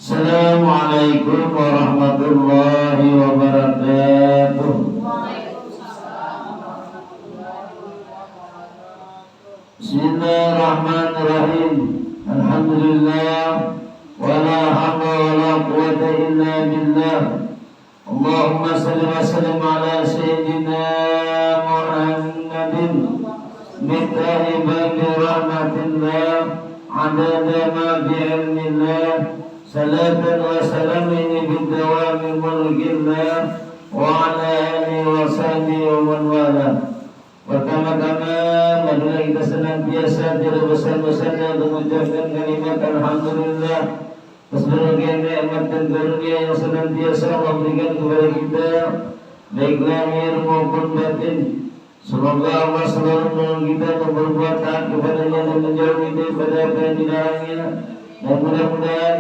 Assalamualaikum warahmatullahi wabarakatuh. Bismillahirrahmanirrahim. Alhamdulillah. Wala hawla wala quwwata illa billah. Allahumma salli wa sallim ala sayyidina Muhammadin miftahi babi rahmatillah adada ma bi'ilmillah. Salatan wa salam ini bidawami mulkillah wa ala alihi wa sahbihi wa man wala. Pertama-tama marilah kita senantiasa tidak bosan-bosannya untuk mengucapkan kalimat alhamdulillah atas berbagai nikmat dan karunia yang senantiasa Allah berikan kepada kita baik lahir maupun batin. Semoga Allah selalu menolong kita untuk berbuat taat kepadanya dan menjauhi daripada apa yang dilarangnya. Dan mudah-mudahan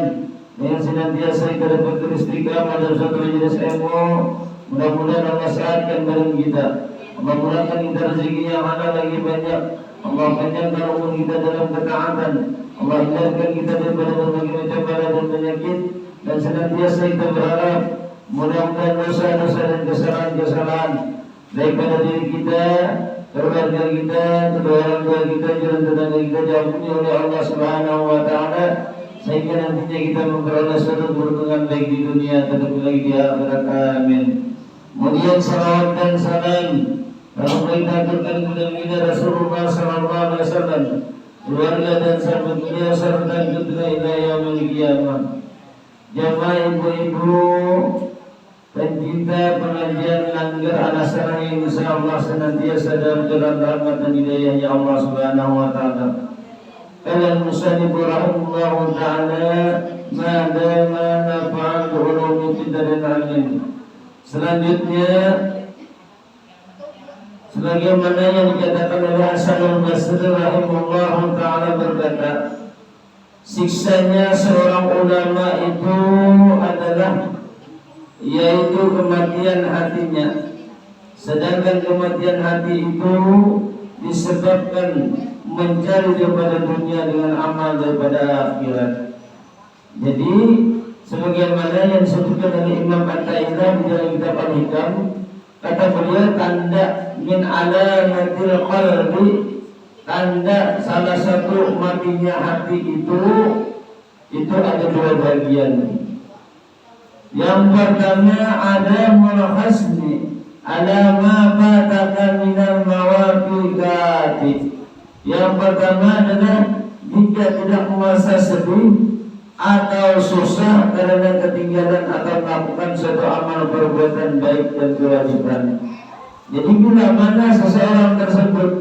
dengan senantiasa kita dapat beristiqamah dalam satu majelis ilmu. Mudah-mudahan Allah sehatkan badan kita, Allah murahkan kita rezeki yang halal lagi banyak, Allah panjangkan umur kita dalam ketaatan, Allah hindarkan kita daripada berbagai macam bala dan penyakit. Dan senantiasa kita berharap mudah-mudahan dosa-dosa dan kesalahan-kesalahan baik pada diri kita, keluarga kita, kedua orang tua kita, jalan tetangga kita diampuni oleh Allah Subhanahu wa Ta'ala, sehingga nantinya kita memperoleh suatu keberuntungan baik di dunia ataupun lagi di akhirat. Amin. Kemudian salawat dan salam kalau kita aturkan kepada Rasulullah sallallahu alaihi wasallam, keluarga dan sahabat beliau serta kita ila yaumil qiyamah. Jamaah ibu-ibu pencinta pengajian Langgar Al-Asrar yang insyaallah senantiasa dalam jalan rahmat dan hidayahnya Allah Subhanahu wa Ta'ala. Qala al-musannif rahimahullahu ta'ala ma dama nafa'al ulumi fid-darin amin. Selanjutnya sebagaimana yang dikatakan oleh Hasan al-Basri rahimahullahu ta'ala berkata, siksanya seorang ulama itu adalah yaitu kematian hatinya. Sedangkan kematian hati itu disebabkan mencari daripada dunia dengan amal daripada akhirat. Jadi sebagaimana yang disebutkan oleh Imam At-Ta'ilah di dalam kitab Al-Hikam, kata beliau, tanda min alamatil qalbi, tanda salah satu matinya hati itu ada dua bagian. Yang pertama ada mulhasni ala ma fataka minal mawaqiqati. Yang pertama adalah jika tidak merasa sedih atau susah karena ketinggalan atau melakukan suatu amal perbuatan baik dan kewajiban. Jadi bila mana seseorang tersebut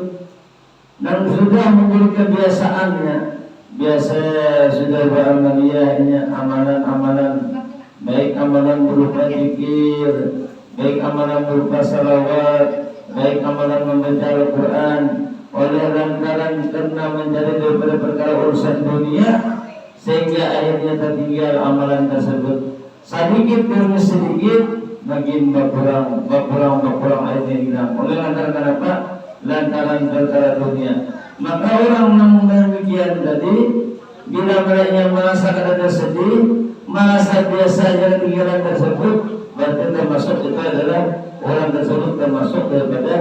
dan sudah menjadi kebiasaannya, biasa sudah beramaliyahnya amalan-amalan baik amalan berupa zikir, baik amalan berupa salawat, baik amalan membaca Al-Quran, oleh lantaran karena mencari daripada perkara urusan dunia sehingga akhirnya tertinggal amalan tersebut. Sedikit demi sedikit makin berkurang akhirnya hilang. Oleh lantaran apa? Lantaran perkara dunia. Maka orang yang demikian tadi, bila mereka merasakan ada sedih, merasa biasanya ketinggalan tersebut, berarti termasuk itu adalah orang tersebut termasuk daripada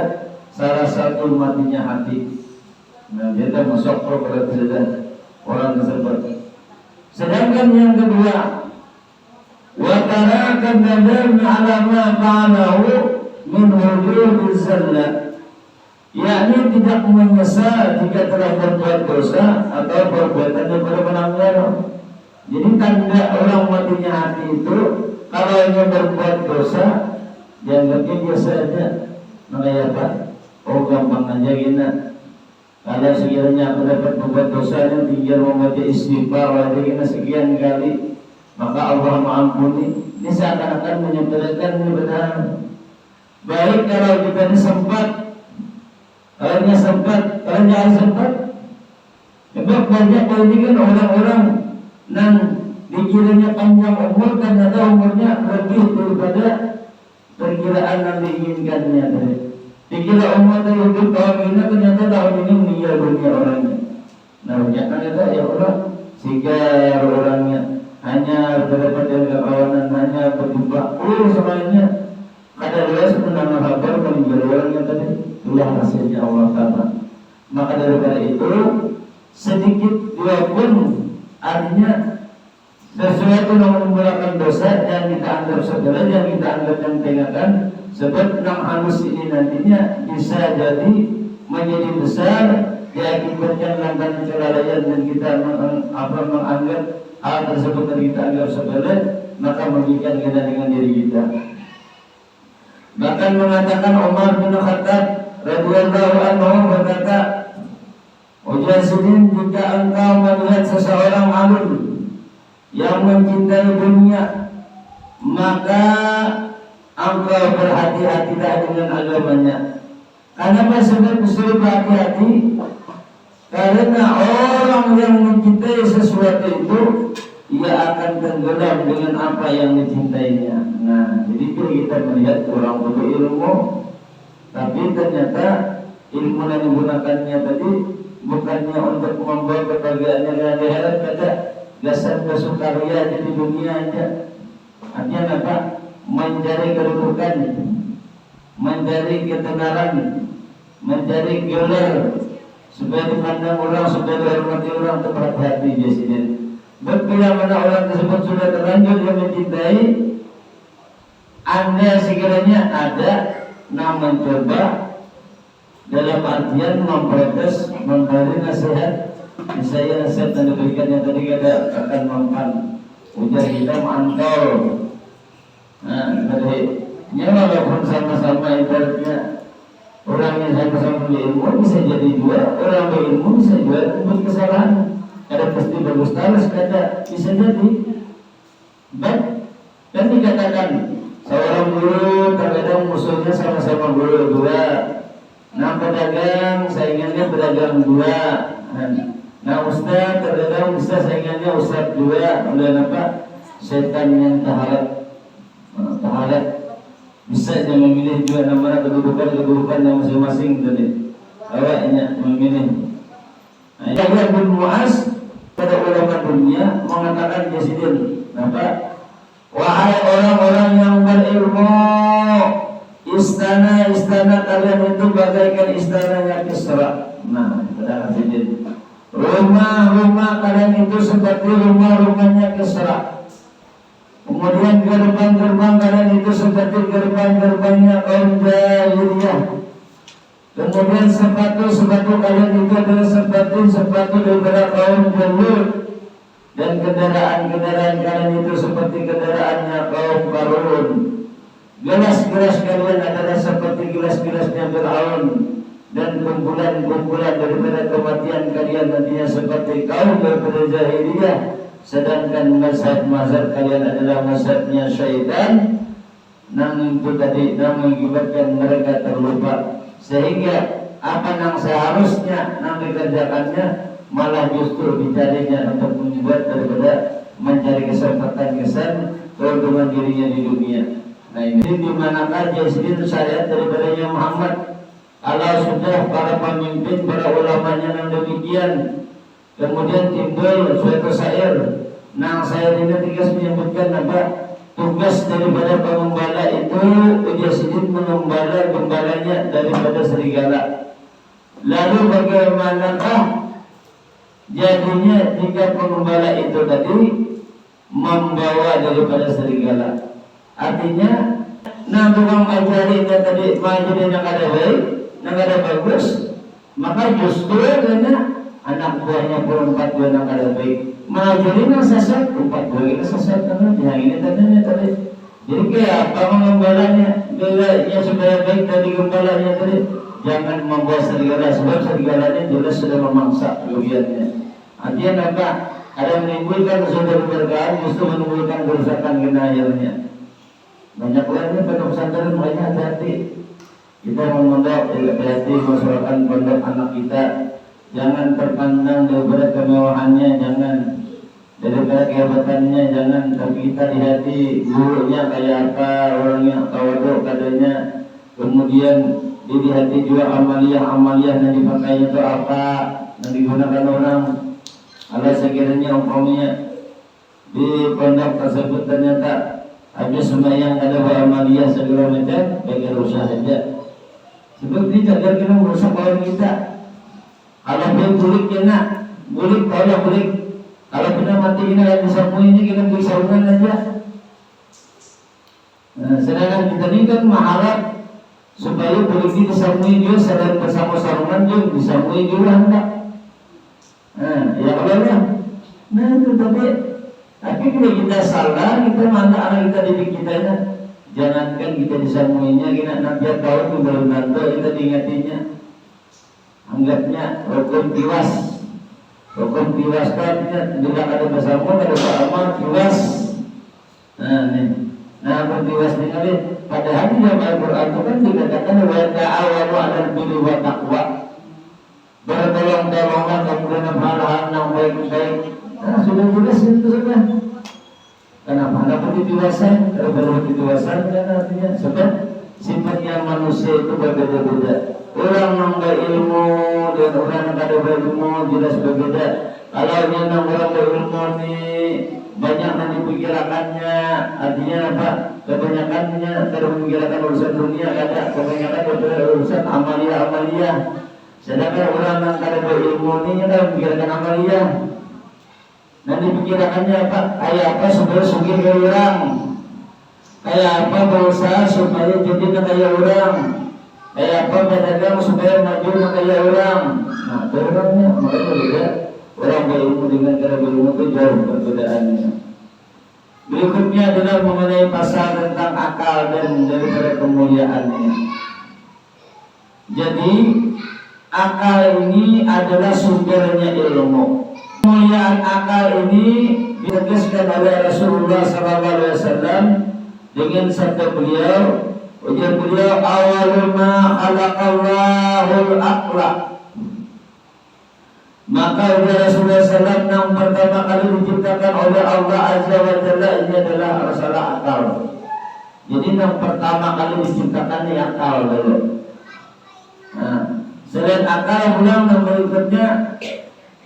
salah satu matinya hati. Nah, dia termasuk program orang tersebut. Sedangkan yang kedua, wa taraka nadam ala ma fa'alahu min wujudiz zallah, yakni tidak menyesal jika telah berbuat dosa atau perbuatan yang melanggar. Jadi tanda orang matinya hati itu kalau ingin berbuat dosa dianggapnya biasa aja. Makanya apa? Oh gampang aja gini. Kalau sekiranya aku dapat berbuat dosanya tinggal membaca istighfar aja gini sekian kali, maka Allah mengampuni. Ini seakan-akan menyepelekan kebenaran. Baik kalau kita ini sempat, kalau jangan sempat. Sebab banyak ini kan orang-orang yang dikiranya panjang umur, ternyata umurnya lebih daripada perkiraan yang diinginkannya. Dikira umur yang hidup tahun ini, ternyata tahun ini meninggal dunia orangnya. Nah, jangan ada ya orang sigar orangnya. hanya daripada kawanan, hanya berjumpa semuanya ada luas menanggung kabar meninggal orang yang tadi. Itulah hasilnya Allah Ta'ala. Maka daripada itu sedikit dua pun artinya sesuatu yang menimbulkan dosa yang kita anggap segala, yang kita anggap entengkan, sebab enam halus ini nantinya bisa jadi menjadi besar diakibatkan lantaran kelalaian dan kita menganggap hal tersebut yang kita anggap sepele, maka merugikan kita dengan diri kita. Bahkan mengatakan Umar bin Khattab radhiyallahu anhu berkata, "Ujasidin, jika engkau melihat seseorang alim yang mencintai dunia, maka engkau berhati-hatilah dengan agamanya." Kenapa sebab disuruh berhati-hati? Karena orang yang mencintai sesuatu itu, ia akan tenggelam dengan apa yang dicintainya. Nah, jadi kita melihat orang butuh ilmu, tapi ternyata ilmu yang digunakannya tadi bukannya untuk membawa kebahagiaan yang di akhirat, kata dasar bersukaria di dunia aja. Artinya apa? Mencari kedudukan, mencari ketenaran, mencari gelar, supaya dipandang orang, supaya dihormati orang. Itu berhati-hati Presiden. Bila mana orang tersebut sudah terlanjur yang mencintai, Anda sekiranya ada yang mencoba dalam artian memprotes, memberi nasihat. Saya nasihat yang diberikannya tadi kada akan mempan. Ujar kita mantau. Nah, tadi walaupun sama-sama ibaratnya orang yang sama-sama berilmu bisa jadi dua, orang berilmu bisa juga membuat kesalahan. Ada pasti bagus talas, kata bisa jadi. Baik, dan dikatakan seorang guru terkadang musuhnya sama-sama guru dua. Nah, pedagang saingannya pedagang dua. Nah, ustaz terkadang ustaz saingannya ustaz dua. Udah apa? Setan yang taharat bisa memilih juga nama kedudukan yang masing-masing tadi. Awaknya memilih. Nah, Yahya bin Mu'az pada ulama dunia mengatakan Presiden apa? Wahai orang-orang yang berilmu, istana kalian itu bagaikan istananya Kisra. Nah, kata Presiden, rumah-rumah kalian itu seperti rumah-rumahnya Kisra. Kemudian gerbang-gerbang kalian itu seperti gerbang-gerbangnya kaum Jahiliyah. Kemudian sepatu-sepatu kalian itu adalah sepatu daripada kaum Jalud. Dan kendaraan-kendaraan kalian itu seperti kendaraannya kaum Qarun. Gelas-gelas kalian adalah seperti gelas-gelasnya Fir'aun. Dan kumpulan-kumpulan daripada kematian kalian nantinya seperti kaum daripada Jahiliyah. Sedangkan mazhab kalian adalah mazhabnya syaitan. Namun itu tadi mengakibatkan mereka terlupa, sehingga apa yang seharusnya yang dikerjakannya malah justru dicarinya untuk membuat daripada mencari kesempatan kesan keuntungan dirinya di dunia. Nah, ini di manakah jadi syariat daripada Muhammad? Kalau sudah para pemimpin, para ulamanya yang demikian, kemudian timbul suatu syair. Nah, saya ini tegas menyebutkan apa? Tugas daripada pengembala itu dia sedikit mengembala gembalanya daripada serigala. Lalu bagaimanakah jadinya jika pengembala itu tadi membawa daripada serigala? Artinya, nah tukang ajarinnya tadi majarin yang ada baik, yang ada bagus, maka justru karena anak buahnya pun 4 buah yang ada baik. Majarin yang sesat, 4 buah kita sesat karena yang ini tadi. Jadi kayak apa mengembalanya? Gelanya supaya baik dari gembalanya tadi. Jangan membawa serigala, sebab serigalanya jelas sudah memangsa kerugiannya. Artinya apa? Ada menimbulkan sudah keberkahan, justru menimbulkan kerusakan kena akhirnya. Banyak lainnya pada pesantren, makanya hati-hati. Kita memondok, hati-hati masyarakat pondok anak kita. Jangan terpandang daripada kemewahannya, jangan daripada kehebatannya, jangan. Tapi kita di hati gurunya kayak apa, orangnya tawaduk katanya. Kemudian di hati juga amaliyah yang dipakainya itu apa, yang digunakan orang. Allah sekiranya umpamanya di pondok tersebut ternyata habis sembahyang ada amalia segala macam, bagi rusak saja. Sebab tidak ada kena merusak orang kita. Kalau dia bulik kena, bulik kalau bulik. Kalau kena mati kena yang disamuinya kena bersaungan aja. Nah, sedangkan kita ini kan mengharap supaya bulik ini disamui juga, selain bersama sarungan juga disamui juga hendak. Nah, ya kalau ya. Nah itu tapi kalau kita salah, kita mana anak kita didik kita ya. Jangankan kita disamuinya, kita nak biar tahu itu belum nanti kita diingatinya. Anggapnya rukun tiwas. Rukun tiwas katanya bila ada bersama ada bersama tiwas. Nah nih, nah rukun tiwas ini kali. Padahal di dalam Al-Quran itu kan dikatakan wa ta'awanu 'alal birri wa taqwa. Bertolong-tolongan kemudian hal-hal yang baik-baik. Nah, sudah jelas itu sudah. Kenapa? Kenapa ditiwasan? Kalau baru ditiwasan kan artinya sebab sifatnya manusia itu berbeda-beda. Orang yang berilmu dan orang yang tidak berilmu jelas berbeda. Kalau yang orang berilmu ini banyak yang dipikirkannya, artinya apa? Kebanyakannya tidak memikirkan urusan dunia, ada kebanyakan urusan amalia-amalia. Sedangkan orang yang tidak berilmu ini tidak memikirkan amalia. Dan dipikirkannya apa? Kayak apa supaya sugih kayak orang? Kayak apa berusaha supaya jadi kayak orang? Kayak apa berdagang supaya maju kayak orang? Nah, itu orangnya. Makanya juga orang berilmu dengan cara berilmu itu jauh perbedaannya. Berikutnya adalah mengenai pasal tentang akal dan daripada kemuliaannya. Jadi akal ini adalah sumbernya ilmu. Kemuliaan akal ini ditegaskan oleh Rasulullah SAW dengan sabda beliau, ujar beliau, awalul ma khalaqallahul aqla. Maka ujar Rasulullah SAW yang pertama kali diciptakan oleh Allah Azza wa Jalla ini adalah masalah akal. Jadi yang pertama kali diciptakan ini akal dulu. Nah, selain akal pulang yang berikutnya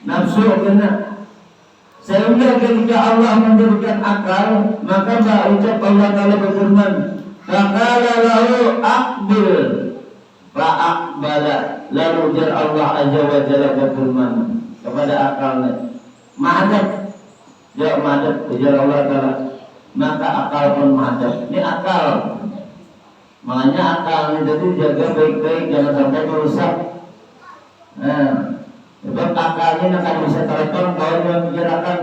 nafsu kena. Sehingga ketika Allah memberikan akal, maka ucap Allah Ta'ala berfirman, faqala lahu aqbil fa'aqbala. Lalu ujar Allah Azza wa Jalla berfirman kepada akalnya, madhab. Ya madhab, ujar Allah Ta'ala. Maka akal pun madhab. Ini akal. Makanya akal ini jadi jaga baik-baik, jangan sampai merusak. Nah, sebab akalnya akan bisa telepon kalau dia membicarakan.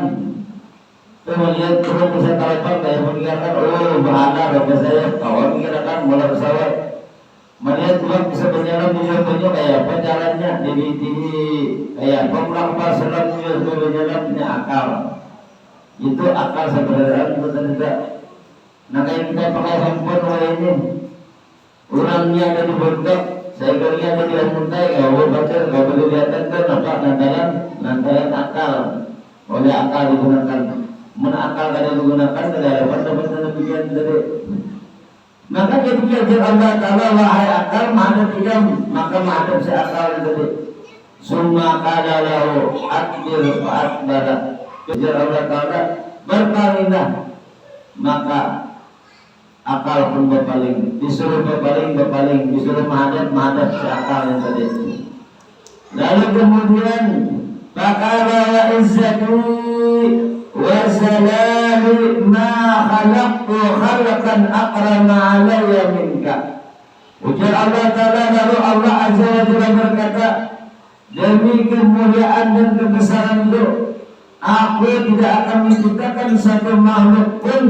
Itu melihat terus bisa telepon kayak membicarakan, oh bahana bagi saya. Kalau membicarakan bola pesawat, melihat juga bisa berjalan di jalannya kayak apa jalannya, di kayak pemulang pasaran juga berjalan, ini akal. Itu akal sebenarnya betul tidak. Nah kayak kita pakai handphone ini, orangnya ada di bengkak. Saya kira ada di muntai, kalau baca, kalau boleh lihatkan kan apa lantaran akal, oleh akal digunakan, menakal kada digunakan, kada dapat demikian dari. Maka ketika Allah Taala wahai akal, mana diam, maka madhab si akal tadi. Summa qala lahu akbir fa'akbara. Kejar Allah Taala berpalinglah, maka akal pun berpaling, disuruh berpaling, disuruh menghadap si akal yang tadi. Lalu kemudian faqala wa izzati wa salami ma khalaqtu khalqan akrama alayya minka. Ujar Allah Ta'ala, lalu Allah Azza wa Jalla berkata, demi kemuliaan dan kebesaran itu, aku tidak akan menciptakan satu makhluk pun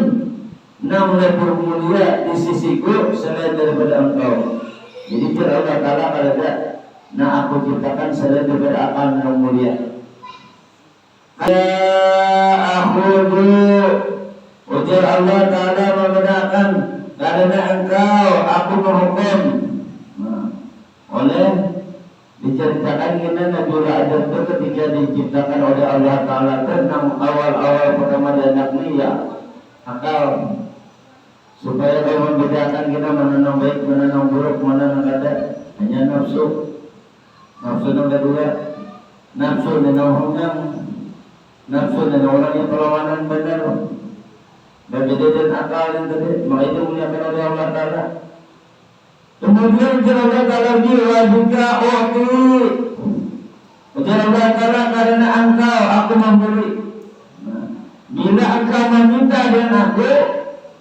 yang lebih mulia di sisiku selain daripada engkau. Jadi kira Allah Ta'ala kalau tidak, nah aku ciptakan selain daripada akal yang mulia. Ya akhudu, ujar Allah Ta'ala membedakan, karena engkau aku menghukum. Nah, oleh diceritakan kita Nabi Adam itu ketika diciptakan oleh Allah Ta'ala tentang awal-awal pertama dia ya akal, supaya kau membedakan kita mana yang baik, mana yang buruk, mana yang kada. Hanya nafsu yang kedua, nafsu yang nafsu dan orang yang perlawanan benar berbeda dengan akal yang tadi, maka itu dimuliakan oleh Allah Ta'ala. Kemudian ujar Allah Ta'ala wajibka u'ti, ujar Allah Ta'ala karena engkau aku memberi. Bila engkau meminta dengan aku,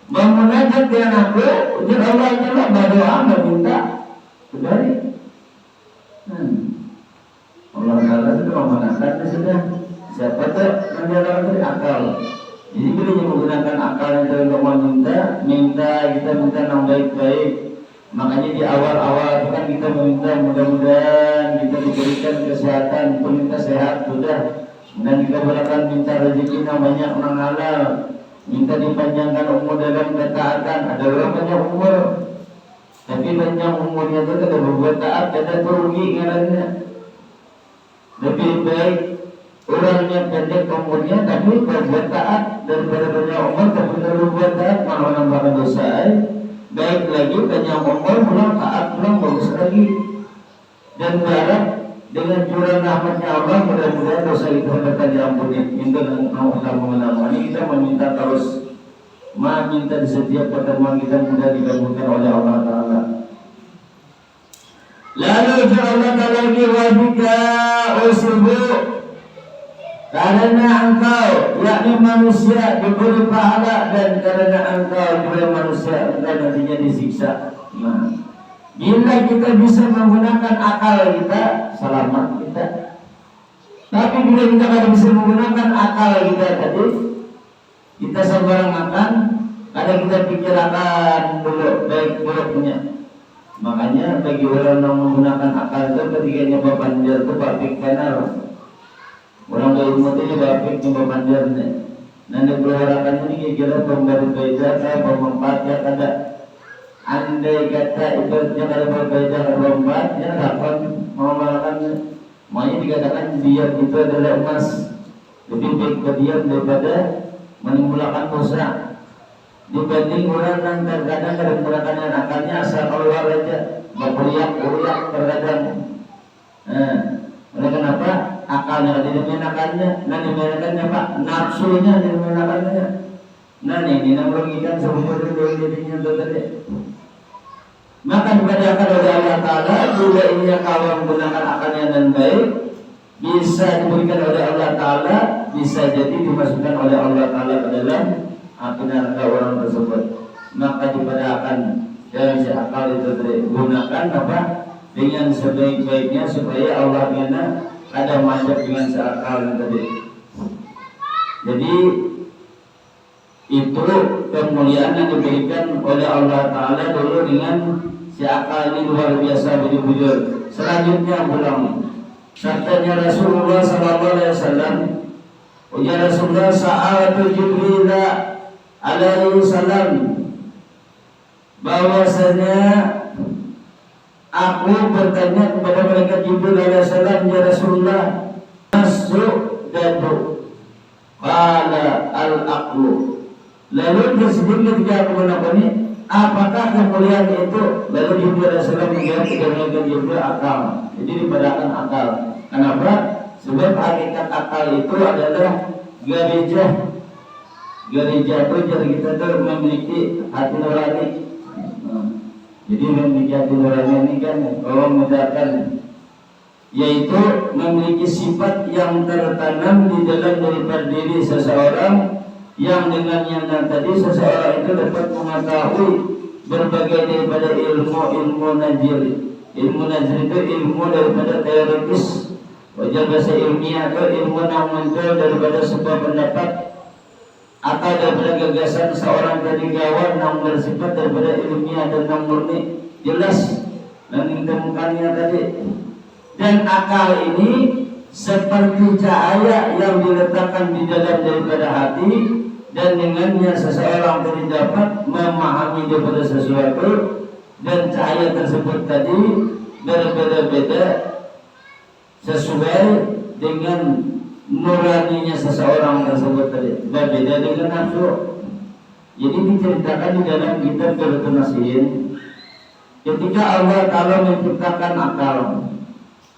memunajat dengan aku, ujar Allah Ta'ala berdoa meminta kembali. Allah Ta'ala sudah memenangkan sudah. Siapa tuh menjalankan dari akal. Jadi bila dia menggunakan akal yang untuk minta kita minta yang baik-baik. Makanya di awal-awal kan kita meminta mudah-mudahan kita diberikan kesehatan, kita minta sehat sudah. Dan kita berakan minta rezeki yang banyak orang halal, minta dipanjangkan umur dalam ketaatan. Ada orang banyak umur, tapi banyak umurnya itu kada berbuat taat, kada rugi ngarannya. Lebih baik orangnya pendek umurnya tapi berbuat taat daripada banyak umur tapi berbuat taat malah menambahkan dosa. Baik lagi banyak umur pulang taat pulang bagus lagi. Dan berharap dengan curah rahmatnya Allah mudah-mudahan dosa kita dapat diampuni. Minta dan Allah ini kita meminta terus, meminta di setiap pertemuan kita mudah dikabulkan oleh Allah Ta'ala. Lalu Allah Ta'ala lagi wabika usubu, karena engkau yakni manusia diberi pahala dan karena engkau juga manusia engkau nantinya disiksa. Nah, bila kita bisa menggunakan akal kita, selamat kita. Tapi bila kita tidak bisa menggunakan akal kita tadi, kita sembarang makan, kadang kita pikirkan dulu baik buruknya. Makanya bagi orang yang menggunakan akal itu ketika nyoba banjar itu bapik kanar. Orang berilmu itu bapik nyoba banjarnya. Nanti berharapan ini kira-kira pemberi beda atau pemempat ya kada. Andai kata ibaratnya kada berbeda berempat ya dapat mengamalkan. Makanya dikatakan diam itu adalah emas. Lebih baik berdiam daripada menimbulkan dosa. Dibanding orang yang terkadang menggunakan akalnya asal keluar aja, beruriak terkadang. Oleh kenapa? Akalnya dimainkannya, dan dimainkannya Pak, nafsunya dimainkannya. Nah ini merugikan seumur hidup dirinya tadi. Maka diperdayakan oleh Allah Ta'ala, bila ini kawan menggunakan akalnya dan baik, bisa diberikan oleh Allah Ta'ala, bisa jadi dimasukkan oleh Allah Ta'ala ke dalam api neraka orang tersebut. Maka diperdayakan dari si akal itu digunakan apa? Dengan sebaik-baiknya supaya Allah Ta'ala ada manjat dengan seakal tadi. Jadi itu kemuliaan yang diberikan oleh Allah Ta'ala dulu dengan si akal ini luar biasa bujur-bujur. Selanjutnya pulang sabdanya Rasulullah SAW, ujar Rasulullah sa'alatu Jibril alaihi salam, bahwasanya aku bertanya kepada malaikat Jibril alaihi salam, ya Rasulullah, masuk dadu qala al-aqlu. Lalu disebut ketika aku menakoni apakah kemuliaan itu, lalu Jibril alaihi salam menjawab kepada malaikat Jibril akal. Jadi dipadakan akal. Kenapa? Sebab hakikat akal itu adalah gereja itu jadi kita tuh memiliki hati nurani. Jadi memiliki hati nurani ini kan kalau membedakan, yaitu memiliki sifat yang tertanam di dalam daripada diri seseorang, yang dengannya tadi seseorang itu dapat mengetahui berbagai daripada ilmu najil. Ilmu najil itu ilmu daripada teoritis, wajar bahasa ilmiah atau ilmu yang muncul daripada sebuah pendapat atau daripada gagasan seorang kawan yang bersifat daripada ilmiah dan yang murni jelas dan ditemukannya tadi. Dan akal ini seperti cahaya yang diletakkan di dalam daripada hati, dan dengannya seseorang tadi dapat memahami daripada sesuatu, dan cahaya tersebut tadi berbeda-beda sesuai dengan nuraninya seseorang tersebut tadi, berbeda dengan nafsu. Jadi diceritakan di dalam kitab Qur'an Nasihin, ketika Allah Ta'ala menciptakan akal,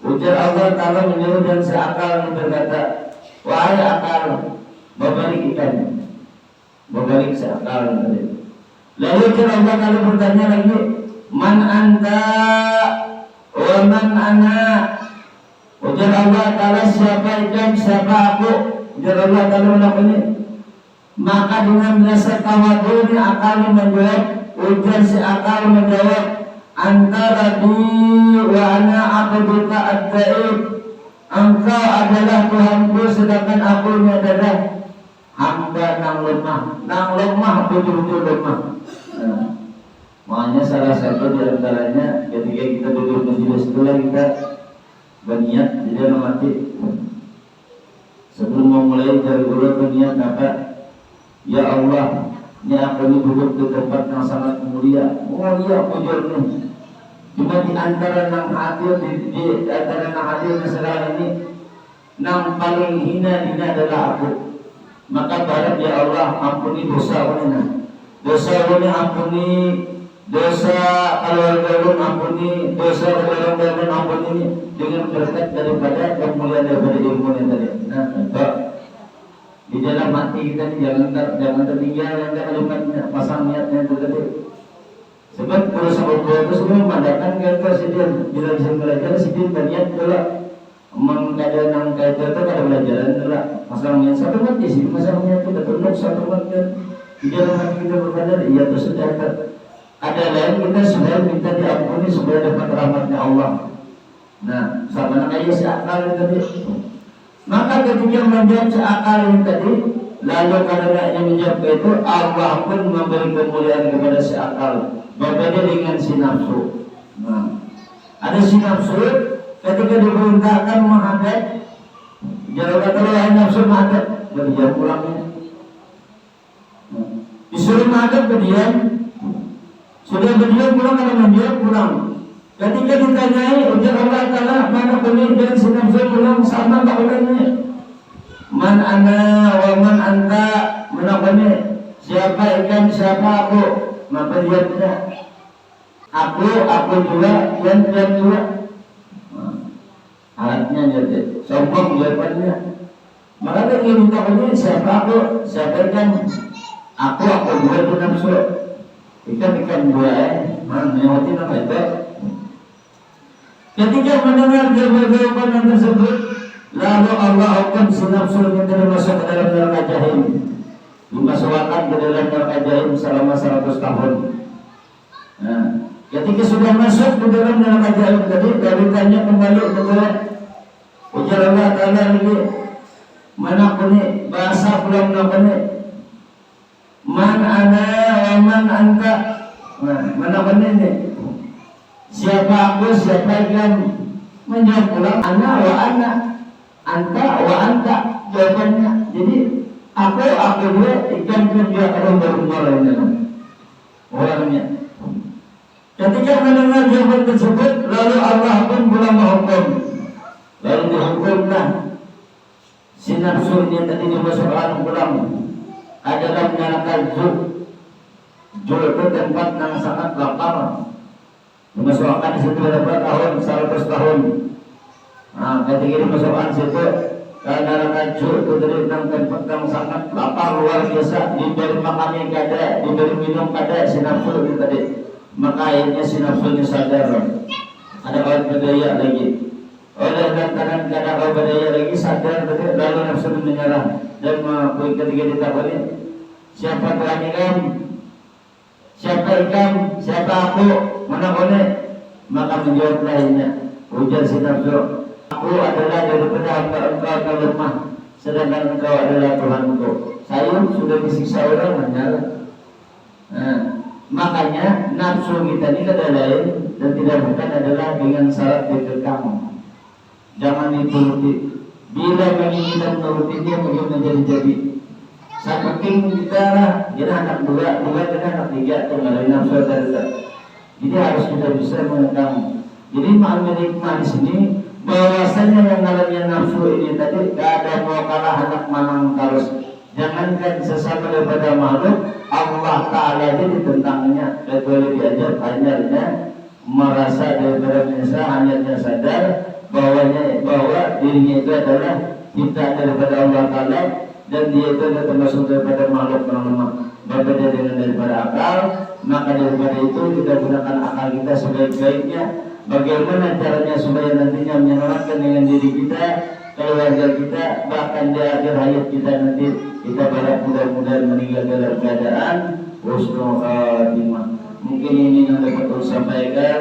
ujar Allah Ta'ala menyuruh dan seakal berkata, wahai akal, berbalik ikan, berbalik seakal tadi. Lalu Allah kalau bertanya lagi, man anta wa man ana. Ujar Allah Ta'ala, siapa ikan, siapa aku. Ujar Allah Ta'ala ini. Maka dengan rasa tawadhu ini akal menjawab. Ujar si akal menjawab, antara di wa ana abduka ad-daib. Engkau adalah Tuhanku, sedangkan aku ini adalah hamba nang lemah betul-betul lemah. Makanya salah satu di antaranya ketika kita duduk majelis setelah kita berniat di dalam hati sebelum memulai dari guru berniat apa? Ya Allah, ini aku ini duduk di tempat yang sangat mulia pujur nih. Cuma di antara nang hadir di antara nang hadir sekarang ini nang paling hina ini adalah aku. Maka berharap ya Allah ampuni dosa ini. Dosa ini ampuni, dosa keluarga ampuni, dosa keluarga ampuni dengan berkat daripada kemuliaan daripada ilmu yang tadi. Nah, di dalam hati kita ini jangan tertinggal yang kalimatnya, pasang niatnya itu tadi. Sebab kalau sahabat itu semua mandakan kata sidin bila bisa belajar sidin berniat pula mengkaji nang kaji itu kada belajaran pula pasang niat satu mati sih pasang niat itu betul satu mati. Di dalam hati kita berbadar, iya itu sudah ada lain kita supaya minta diampuni supaya dapat rahmatnya Allah. Nah, sama kayak si akal itu tadi. Maka ketika menjawab si akal ini tadi, lalu karena yang menjawab itu Allah pun memberi kemuliaan kepada si akal. Berbeda dengan si nafsu. Nah, ada si nafsu ketika diperintahkan menghadap, jangan kata lain nafsu menghadap, berdiam pulangnya. Disuruh menghadap berdiam, sudah berdiam pulang kalau menjawab pulang. Ketika ditanyai ujar Allah Ta'ala mana benih dan si nafsu pulang sama tak ulangnya. Man ana wa man anta, mana benih, siapa ikan siapa aku. Maka dia tidak aku juga yang juga. Alatnya jadi sombong jawabannya. Maka dia minta ini siapa aku, siapa ikan aku juga itu nafsu. Ikan dua melewati nama itu. Ketika mendengar jawaban yang tersebut, lalu Allah hukum si nafsu yang masuk ke dalam neraka jahim, dimasukkan ke dalam neraka jahim selama 100 tahun. Nah, ketika sudah masuk ke dalam neraka jahim tadi, dari tanya kembali kepada ujar Allah Ta'ala lagi, mana kuni bahasa pulang mana man ana wa man anta. Nah, mana kuni ini siapa aku, siapa ikan. Menjawab pulang ana wa ana, anta wa anta jawabannya. Jadi aku dia ikan juga ada berumur orangnya. Ketika mendengar jawaban tersebut, lalu Allah pun pula menghukum. Lalu dihukumlah si nafsu yang tadi dimasukkan pulang adalah neraka Jul. Jul itu tempat yang sangat lapar. Dimasukkan di situ berapa tahun? 100 tahun. Nah, ketika dimasukkan situ neraka Jul itu dari tempat yang sangat lapar luar biasa. Diberi makan yang kada, diberi minum kada si nafsu itu tadi. Maka akhirnya si nafsunya sadar ada kawan berdaya lagi. Oleh lantaran kada kawan berdaya lagi sadar tadi, lalu nafsu menyerah dan mengakui ketika ditakoni siapa Tuhan ikan, siapa ikan, siapa aku, mana kone. Maka menjawab lainnya ujar si nafsu, aku adalah daripada hamba engkau lemah, sedangkan engkau adalah Tuhanku. Saya sudah disiksa orang menyala. Nah, makanya nafsu kita ini ada lain dan tidak bukan adalah dengan syarat dikekang. Jangan dituruti. Bila menginginkan menuruti dia mungkin menjadi-jadi. Saat penting kita lah, kita anak dua kita anak tiga, mengalami nafsu tadi. Jadi harus kita bisa mengekang. Jadi makna di sini bahwasanya yang namanya nafsu ini tadi tidak ada mau kalah anak manang terus. Jangankan sesama daripada makhluk, Allah Ta'ala itu ditentangnya. Kecuali diajar hanya merasa daripada menyesal, hanya sadar bahwa dirinya itu adalah ciptaan daripada Allah Ta'ala, dan dia itu adalah termasuk daripada makhluk yang lemah, berbeda dengan daripada akal. Maka daripada itu kita gunakan akal kita sebaik-baiknya. Bagaimana caranya supaya nantinya menyelamatkan dengan diri kita, keluarga kita, bahkan di akhir hayat kita nanti kita berharap mudah-mudahan meninggal dalam keadaan husnul khatimah. Mungkin ini yang dapat saya sampaikan.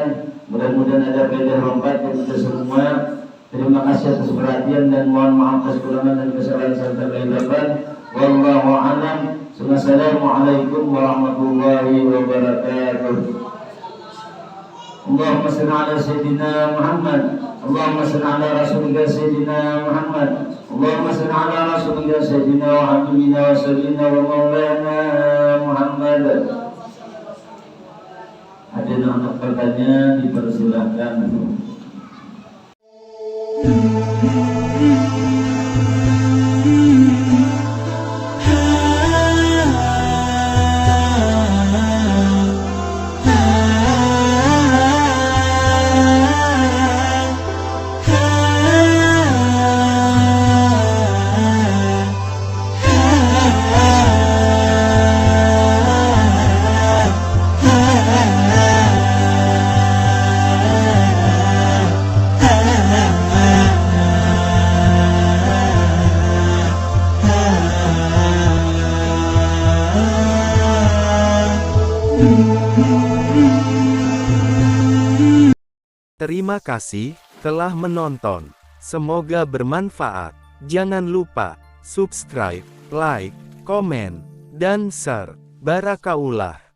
Mudah-mudahan ada beda lompat untuk kita semua. Terima kasih atas perhatian dan mohon maaf atas kekurangan dan kesalahan serta kehilafan. Wallahu a'lam. Assalamualaikum warahmatullahi wabarakatuh. Allahumma salli ala sayyidina Muhammad. Allahumma salli ala rasulika sayyidina Muhammad. Allahumma salli ala rasulika sayyidina wa habibina wa sayyidina wa maulana Muhammad. Ada yang nak bertanya dipersilahkan. Terima kasih telah menonton. Semoga bermanfaat. Jangan lupa subscribe, like, komen, dan share. Barakaullah.